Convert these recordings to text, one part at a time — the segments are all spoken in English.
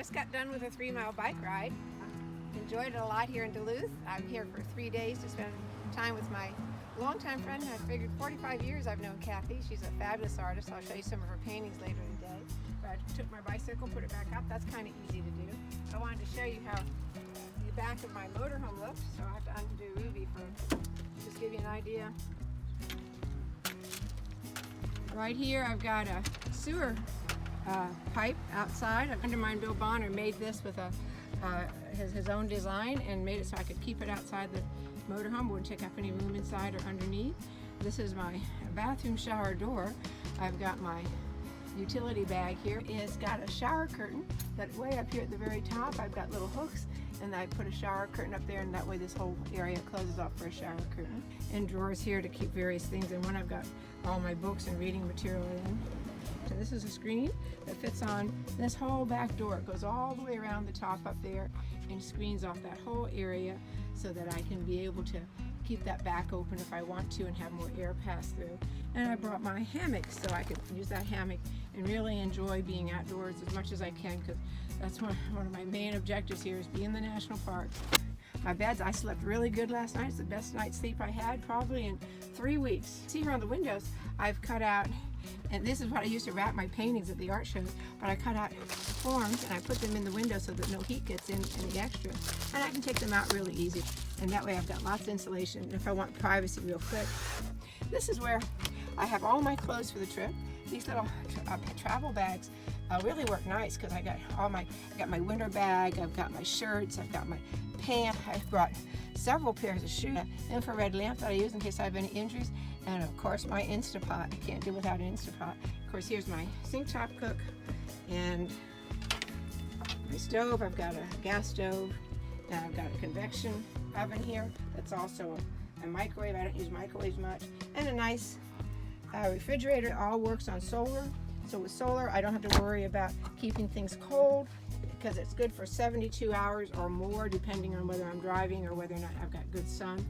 just got done with a 3-mile bike ride. Enjoyed it a lot here in Duluth. I'm here for 3 days to spend time with my longtime friend. I figured 45 years I've known Kathy. She's a fabulous artist. I'll show you some of her paintings later today. But I took my bicycle, put it back up. That's kind of easy to do. I wanted to show you how the back of my motorhome looks. So I have to undo Ruby for just give you an idea. Right here I've got a sewer pipe outside. A friend of mine, Bill Bonner, made this with his own design and made it so I could keep it outside the motorhome. Wouldn't take up any room inside or underneath. This is my bathroom shower door. I've got my utility bag here. It's got a shower curtain that way up here at the very top. I've got little hooks and I put a shower curtain up there, and that way this whole area closes off for a shower curtain. And drawers here to keep various things. And one I've got all my books and reading material in. So this is a screen that fits on this whole back door. It goes all the way around the top up there and screens off that whole area so that I can be able to keep that back open if I want to and have more air pass through. And I brought my hammock so I could use that hammock and really enjoy being outdoors as much as I can, because that's one of my main objectives here is be in the national park. My beds, I slept really good last night. It's the best night's sleep I had probably in 3 weeks. See here on the windows, I've cut out, and this is what I used to wrap my paintings at the art shows, but I cut out forms and I put them in the window so that no heat gets in any extra. And I can take them out really easy. And that way I've got lots of insulation. And if I want privacy real quick, this is where I have all my clothes for the trip. These little travel bags really work nice because I got my winter bag, I've got my shirts, I've got my pants. I've brought several pairs of shoes, infrared lamp that I use in case I have any injuries, and of course my Instapot. I can't do without an Instapot. Of course, here's my sink top cook and my stove. I've got a gas stove, and I've got a convection oven here. That's also a microwave. I don't use microwaves much, and a nice refrigerator. It all works on solar. So with solar, I don't have to worry about keeping things cold because it's good for 72 hours or more, depending on whether I'm driving or whether or not I've got good sun.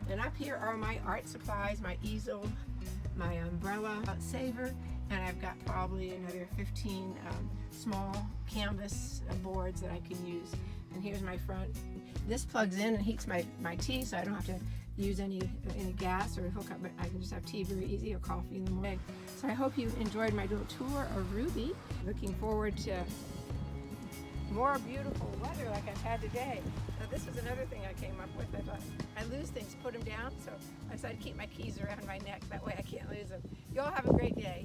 And up here are my art supplies, my easel, my umbrella saver, and I've got probably another 15 small canvas boards that I can use. And here's my front. This plugs in and heats my tea, so I don't have to use any gas or hook up, but I can just have tea very easy or coffee in the morning. So I hope you enjoyed my little tour of Ruby. Looking forward to more beautiful weather like I've had today. Now this was another thing I came up with. I thought I lose things, put them down, so I decided to keep my keys around my neck. That way I can't lose them. You all have a great day.